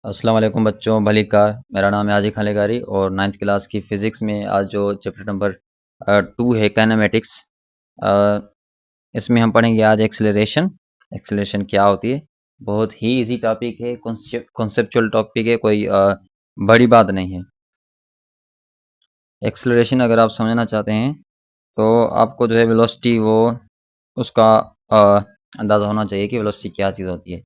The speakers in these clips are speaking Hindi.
अस्सलाम वालेकुम बच्चों, भली का मेरा नाम है आजिक खालेगारी और नाइन्थ क्लास की फ़िज़िक्स में आज जो चैप्टर नंबर 2 है काइनेमेटिक्स। इसमें हम पढ़ेंगे आज एक्सेलरेशन। एक्सेलरेशन क्या होती है? बहुत ही इजी टॉपिक है, कॉन्सेप्चुअल टॉपिक है, कोई बड़ी बात नहीं है। एक्सेलरेशन अगर आप समझना चाहते हैं तो आपको जो है वेलोसिटी वो उसका अंदाज़ा होना चाहिए कि वेलोसिटी क्या चीज़ होती है।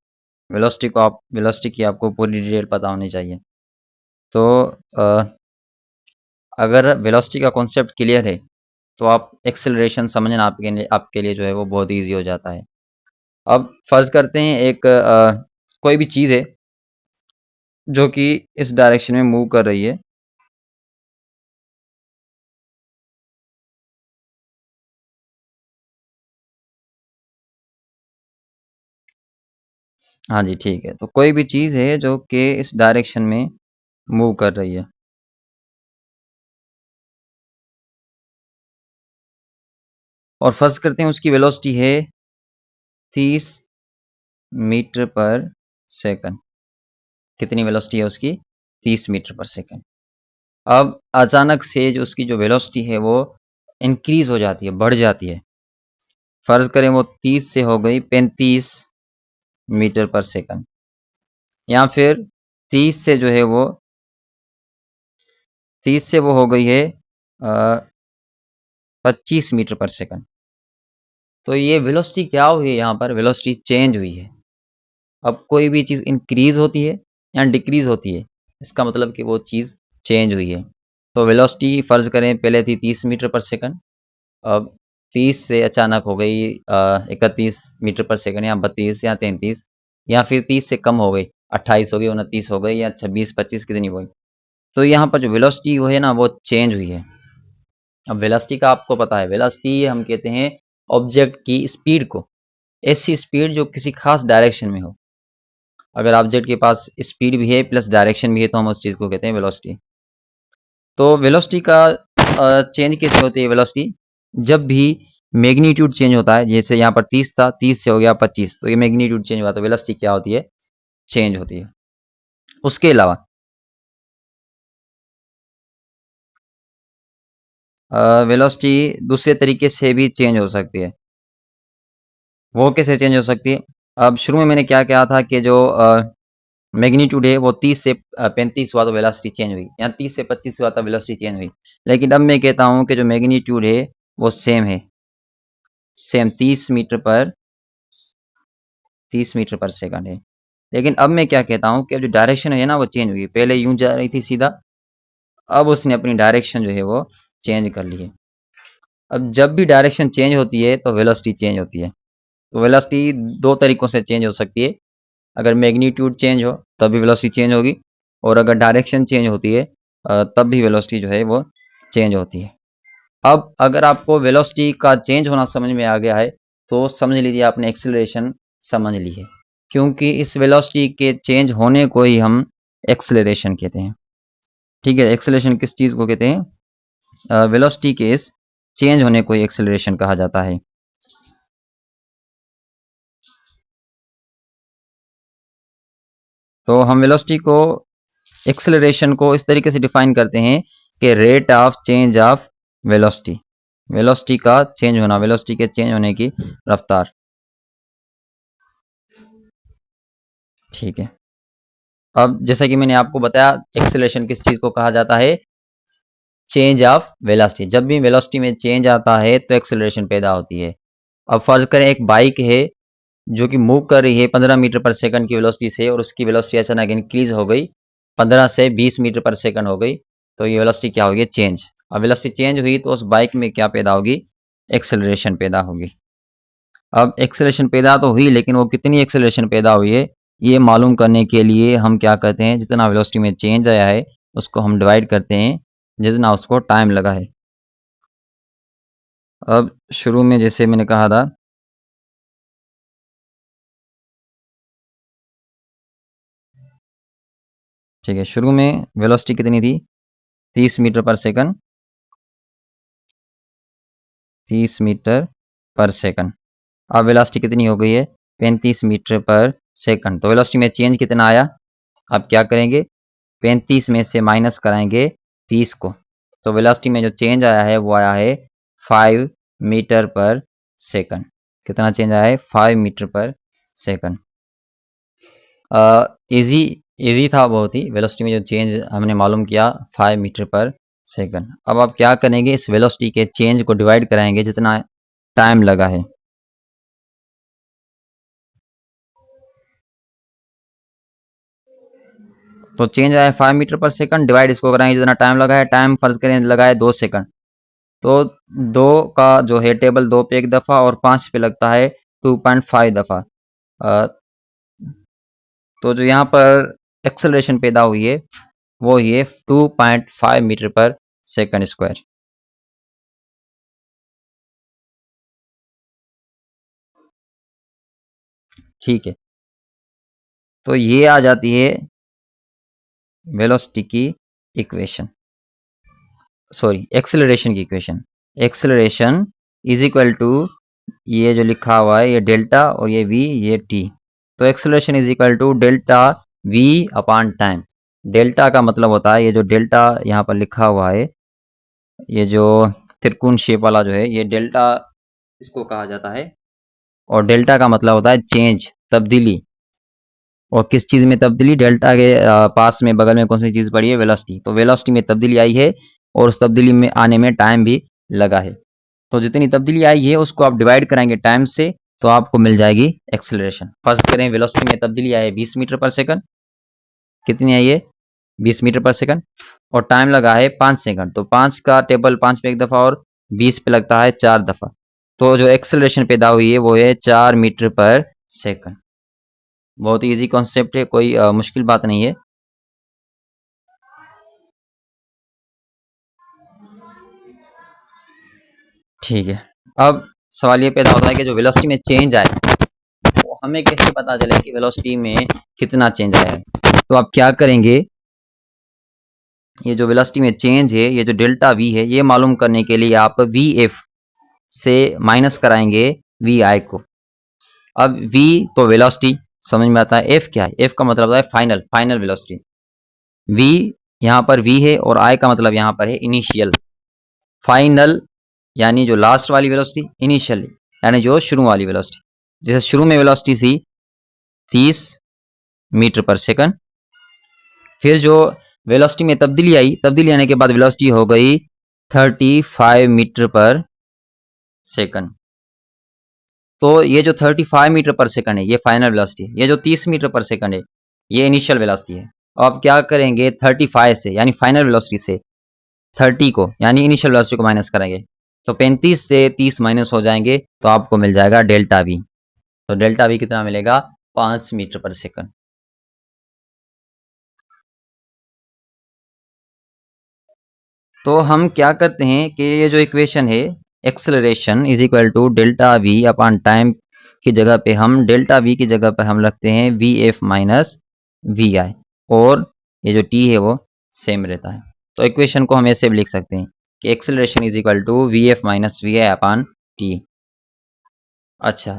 वेलोसिटी की आपको पूरी डिटेल पता होनी चाहिए। तो अगर वेलोसिटी का कॉन्सेप्ट क्लियर है तो आप एक्सेलरेशन समझना आपके लिए जो है वो बहुत ईजी हो जाता है। अब फर्ज करते हैं एक कोई भी चीज़ है जो कि इस डायरेक्शन में मूव कर रही है। हाँ जी, ठीक है। तो कोई भी चीज़ है जो कि इस डायरेक्शन में मूव कर रही है और फर्ज करते हैं उसकी वेलोसिटी है 30 मीटर पर सेकंड। कितनी वेलोसिटी है उसकी? 30 मीटर पर सेकंड। अब अचानक से जो उसकी जो वेलोसिटी है वो इंक्रीज हो जाती है, बढ़ जाती है। फर्ज करें वो 30 से हो गई 35 मीटर पर सेकंड, या फिर 30 से जो है वो 30 से वो हो गई है 25 मीटर पर सेकंड। तो ये वेलोसिटी क्या हुई है? यहाँ पर वेलोसिटी चेंज हुई है। अब कोई भी चीज़ इंक्रीज होती है या डिक्रीज होती है, इसका मतलब कि वो चीज़ चेंज हुई है। तो वेलोसिटी फर्ज करें पहले थी 30 मीटर पर सेकंड, अब 30 से अचानक हो गई 31 मीटर पर सेकंड या 32 या 33, या फिर 30 से कम हो गई, 28 हो गई, 29 हो गई या 26 25 कितनी हो गई। तो यहाँ पर जो वेलोसिटी वो है ना वो चेंज हुई है। अब वेलोसिटी का आपको पता है, वेलोसिटी हम कहते हैं ऑब्जेक्ट की स्पीड को, ऐसी स्पीड जो किसी खास डायरेक्शन में हो। अगर ऑब्जेक्ट के पास स्पीड भी है प्लस डायरेक्शन भी है तो हम उस चीज़ को कहते हैं वेलोसिटी। तो वेलोसिटी का चेंज कैसे होती है? वेलोसिटी जब भी मैग्नीट्यूड चेंज होता है, जैसे यहाँ पर 30 था, 30 से हो गया 25, तो ये मैग्नीट्यूड चेंज हुआ, तो वेलोसिटी क्या होती है? चेंज होती है। उसके अलावा वेलोसिटी दूसरे तरीके से भी चेंज हो सकती है। वो कैसे चेंज हो सकती है? अब शुरू में मैंने क्या कहा था कि जो मैग्नीट्यूड है वो 30 से 35 हुआ तो वेलोसिटी चेंज हुई, या 30 से 25 हुआ तो वेलोसिटी चेंज हुई। लेकिन अब मैं कहता हूँ कि जो मैग्नीट्यूड है वो सेम है, सेम 30 मीटर पर सेकंड है। लेकिन अब मैं क्या कहता हूँ कि अब जो डायरेक्शन है ना वो चेंज हुई। पहले यूं जा रही थी सीधा, अब उसने अपनी डायरेक्शन जो है वो चेंज कर ली है। अब जब भी डायरेक्शन चेंज होती है तो वेलोसिटी चेंज होती है। तो वेलोसिटी दो तरीकों से चेंज हो सकती है। अगर मैग्नीट्यूड चेंज हो तब भी वेलोसिटी चेंज होगी, और अगर डायरेक्शन चेंज होती है तब भी वेलोसिटी जो है वो चेंज होती है। अब अगर आपको वेलोसिटी का चेंज होना समझ में आ गया है तो समझ लीजिए आपने एक्सेलरेशन समझ ली है, क्योंकि इस वेलोसिटी के चेंज होने को ही हम एक्सेलरेशन कहते हैं। ठीक है, एक्सेलरेशन किस चीज़ को कहते हैं? वेलोसिटी के इस चेंज होने को ही एक्सेलरेशन कहा जाता है। तो हम वेलोसिटी को, एक्सेलरेशन को इस तरीके से डिफाइन करते हैं कि rate of change of velocity, velocity का चेंज होना, वेलोसिटी के चेंज होने की रफ्तार। ठीक है, अब जैसा कि मैंने आपको बताया एक्सेलरेशन किस चीज़ को कहा जाता है? Change of velocity. जब भी वेलोसिटी में चेंज आता है तो एक्सेलरेशन पैदा होती है। अब फर्ज करें एक बाइक है जो कि मूव कर रही है 15 मीटर पर सेकंड की वेलोसिटी से, और उसकी वेलोसिटी अचानक इंक्रीज हो गई, 15 से 20 मीटर पर सेकंड हो गई, तो ये वेलोसिटी क्या होगी? चेंज। अब वेलोसिटी चेंज हुई तो उस बाइक में क्या पैदा होगी? एक्सेलरेशन पैदा होगी। अब एक्सेलरेशन पैदा तो हुई, लेकिन वो कितनी एक्सेलरेशन पैदा हुई है ये मालूम करने के लिए हम क्या करते हैं, जितना वेलोसिटी में चेंज आया है उसको हम डिवाइड करते हैं जितना उसको टाइम लगा है। अब शुरू में जैसे मैंने कहा था, ठीक है, शुरू में वेलोसिटी कितनी थी? 30 मीटर पर सेकंड, 30 मीटर पर सेकंड। अब वेलोसिटी कितनी हो गई है? 35 मीटर पर सेकंड। तो वेलोसिटी में चेंज कितना आया? अब क्या करेंगे, 35 में से माइनस कराएंगे 30 को, तो वेलोसिटी में जो चेंज आया है वो आया है 5 मीटर पर सेकंड। कितना चेंज आया है, 5 मीटर पर सेकंड। इजी इजी था बहुत ही, वेलोसिटी में जो चेंज हमने मालूम किया 5 मीटर पर सेकंड। अब आप क्या करेंगे, इस वेलोसिटी के चेंज को डिवाइड कराएंगे जितना टाइम लगा है। तो चेंज आया 5 मीटर पर सेकंड, डिवाइड इसको कराएंगे जितना टाइम लगा है। टाइम फर्ज करें लगा है 2 सेकंड, तो 2 का जो है टेबल 2 पे एक दफ़ा और 5 पे लगता है 2.5 दफ़ा। तो जो यहाँ पर एक्सेलरेशन पैदा हुई है वो ये 2.5 मीटर पर सेकंड स्क्वायर। ठीक है, तो ये आ जाती है वेलोसिटी की इक्वेशन, सॉरी एक्सेलरेशन की equation. Acceleration is equal to, ये जो लिखा हुआ है ये डेल्टा और ये वी ये टी, तो acceleration is equal to delta V upon time. Delta का मतलब होता है ये जो डेल्टा यहाँ पर लिखा हुआ है, ये जो त्रिकोण शेप वाला जो है ये डेल्टा इसको कहा जाता है, और डेल्टा का मतलब होता है चेंज, तब्दीली। और किस चीज़ में तब्दीली, डेल्टा के पास में बगल में कौन सी चीज़ पड़ी है, वेलोसिटी, तो वेलोसिटी में तब्दीली आई है और उस तब्दीली में आने में टाइम भी लगा है। तो जितनी तब्दीली आई है उसको आप डिवाइड कराएंगे टाइम से, तो आपको मिल जाएगी एक्सेलरेशन। फर्स्ट करें वेलोसिटी में तब्दीली आई है 20 मीटर पर सेकंड, कितनी आई है 20 मीटर पर सेकंड, और टाइम लगा है 5 सेकंड, तो 5 का टेबल 5 पे एक दफ़ा और 20 पे लगता है 4 दफ़ा, तो जो एक्सेलरेशन पैदा हुई है वो है 4 मीटर पर सेकंड। बहुत ही ईजी कॉन्सेप्ट है, कोई मुश्किल बात नहीं है। ठीक है, अब सवाल ये पैदा होता है कि जो वेलोसिटी में चेंज आए वो हमें कैसे पता चले कि वेलोसिटी में कितना चेंज आया है। तो आप क्या करेंगे, ये जो वेलोसिटी में चेंज है ये जो डेल्टा वी है ये मालूम करने के लिए आप वी एफ से माइनस कराएंगे वी आई को। अब वी तो वेलोसिटी समझ में आता है, एफ क्या है, एफ का मतलब होता है फाइनल, फाइनल वेलोसिटी। वी यहाँ पर वी है और आई का मतलब यहाँ पर है इनिशियल। फाइनल यानी जो लास्ट वाली वेलोसिटी, इनिशियल यानी जो शुरू वाली वेलोसिटी। जैसे शुरू में वेलोसिटी थी 30 मीटर पर सेकंड, फिर जो वेलोसिटी में तब्दीली आई, तब्दीली आने के बाद वेलोसिटी हो गई 35 मीटर पर सेकंड। तो ये जो 35 मीटर पर सेकंड है ये फाइनल वेलोसिटी है, ये जो 30 मीटर पर सेकंड है ये इनिशियल वेलोसिटी है। अब क्या करेंगे 35 से यानी फाइनल वेलोसिटी से 30 को यानी इनिशियल वेलोसिटी को माइनस करेंगे, तो 35 से 30 माइनस हो जाएंगे तो आपको मिल जाएगा डेल्टा वी। तो डेल्टा वी कितना मिलेगा, 5 मीटर पर सेकंड। तो हम क्या करते हैं कि ये जो इक्वेशन है acceleration is equal to delta V upon time की जगह पे हम डेल्टा वी की जगह पे हम रखते हैं वी एफ माइनस वी आई, और ये जो टी है वो सेम रहता है। तो इक्वेशन को हम ऐसे भी लिख सकते हैं कि acceleration is equal to V F minus V I upon T. अच्छा,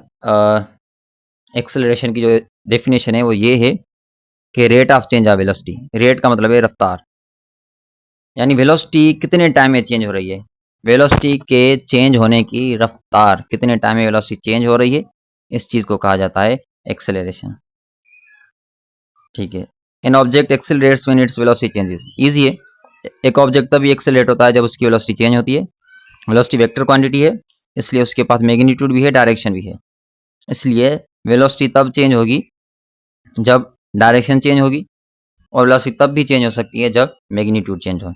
एक्सेलरेशन की जो डेफिनेशन है वो ये है कि rate of change of velocity, rate का मतलब है रफ्तार, यानी वेलोसिटी कितने टाइम में चेंज हो रही है, वेलोसिटी के चेंज होने की रफ्तार, कितने टाइम में वेलोसिटी चेंज हो रही है, इस चीज को कहा जाता है एक्सेलरेशन। ठीक है, an object accelerates when its velocity changes, easy है। एक ऑब्जेक्ट तभी एक्सेलरेट होता है जब उसकी वेलोसिटी चेंज होती है। वेलोसिटी वेक्टर क्वांटिटी है, इसलिए उसके पास मैग्नीट्यूड भी है, डायरेक्शन भी है, इसलिए वेलोसिटी तब चेंज होगी जब डायरेक्शन चेंज होगी, और वेलोसिटी तब भी चेंज हो सकती है जब मैग्नीट्यूड चेंज हो।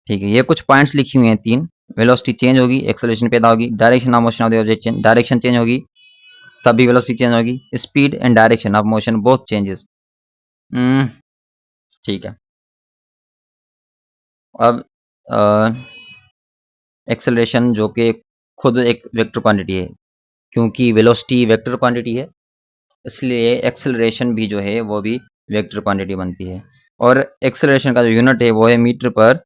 ठीक है, ये कुछ पॉइंट्स लिखी हुई हैं 3, वेलोसिटी चेंज होगी, एक्सेलरेशन पैदा होगी, direction of motion of the object change, direction change होगी तब भी वेलोसिटी चेंज होगी, speed and direction of motion both changes. ठीक है, अब एक्सेलरेशन जो कि खुद एक वेक्टर क्वांटिटी है, क्योंकि वेलोसिटी वेक्टर क्वांटिटी है इसलिए एक्सेलरेशन भी जो है वो भी वेक्टर क्वांटिटी बनती है, और एक्सेलरेशन का जो यूनिट है वो है मीटर पर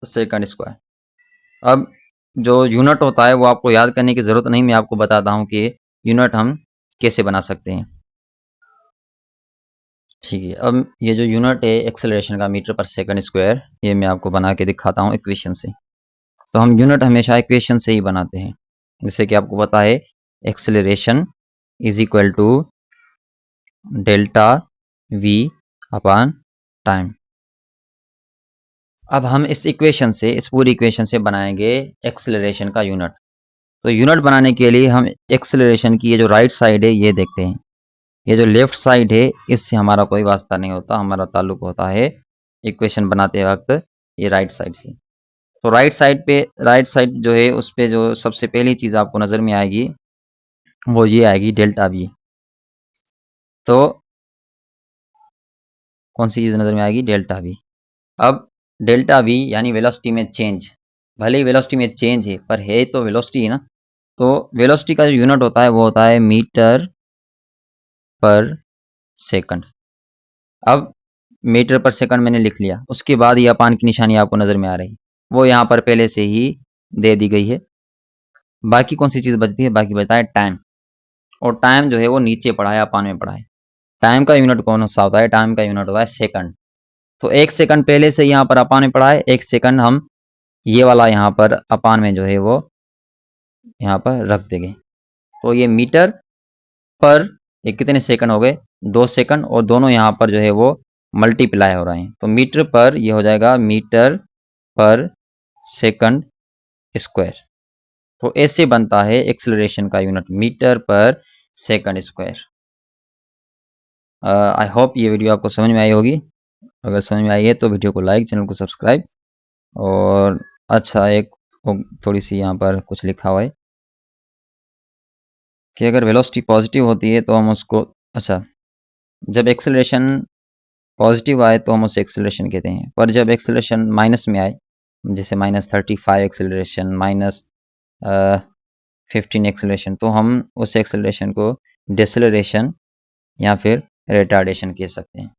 सेकंड स्क्वायर। अब जो यूनिट होता है वो आपको याद करने की ज़रूरत नहीं, मैं आपको बताता हूँ कि यूनिट हम कैसे बना सकते हैं। ठीक है, अब ये जो यूनिट है एक्सेलरेशन का मीटर पर सेकंड स्क्वायर, ये मैं आपको बना के दिखाता हूँ इक्वेशन से। तो हम यूनिट हमेशा इक्वेशन से ही बनाते हैं, जैसे कि आपको पता है acceleration is equal to delta V upon time. अब हम इस इक्वेशन से, इस पूरी इक्वेशन से बनाएंगे एक्सेलरेशन का यूनिट। तो यूनिट बनाने के लिए हम एक्सेलरेशन की ये जो राइट साइड है ये देखते हैं। ये जो लेफ्ट साइड है इससे हमारा कोई वास्ता नहीं होता, हमारा ताल्लुक होता है इक्वेशन बनाते वक्त ये राइट साइड से। तो राइट साइड पे, राइट साइड जो है उस पे जो सबसे पहली चीज़ आपको नज़र में आएगी वो ये आएगी डेल्टा वी। तो कौन सी चीज़ नज़र में आएगी? Delta we. अब डेल्टा वी यानी वेलोसिटी में चेंज, भले ही वेलोसिटी में चेंज है पर है तो वेलोसिटी है ना। तो वेलोसिटी का जो यूनिट होता है वो होता है मीटर पर सेकंड। अब मीटर पर सेकंड मैंने लिख लिया, उसके बाद ये अपान की निशानी आपको नज़र में आ रही, वो यहाँ पर पहले से ही दे दी गई है। बाकी कौन सी चीज़ बचती है? बाकी बचता है टाइम, और टाइम जो है वो नीचे पड़ा है, अपान में पड़ा है। टाइम का यूनिट कौन सा होता है? टाइम का यूनिट होता है सेकंड। तो एक सेकंड पहले से यहाँ पर अपान में पड़ा है, एक सेकंड हम ये वाला यहाँ पर अपान में जो है वो यहाँ पर रख देंगे। तो ये मीटर पर ये कितने सेकंड हो गए? 2 सेकंड, और दोनों यहाँ पर जो है वो मल्टीप्लाई हो रहे हैं। तो मीटर पर ये हो जाएगा मीटर पर सेकंड स्क्वायर। तो ऐसे बनता है एक्सेलरेशन का यूनिट, मीटर पर सेकंड स्क्वायर। आई होप ये वीडियो आपको समझ में आई होगी। अगर समझ में आई है तो वीडियो को लाइक, चैनल को सब्सक्राइब। और अच्छा, एक थोड़ी सी यहाँ पर कुछ लिखा हुआ है कि अगर वेलोसिटी पॉजिटिव होती है तो हम उसको, अच्छा, जब एक्सेलरेशन पॉजिटिव आए तो हम उसे एक्सेलरेशन कहते हैं, पर जब एक्सेलरेशन माइनस में आए, जैसे -35 एक्सेलरेशन, -15 एक्सेलरेशन, तो हम उस एक्सेलरेशन को डिसेलरेशन या फिर रिटार्डेशन कह सकते हैं।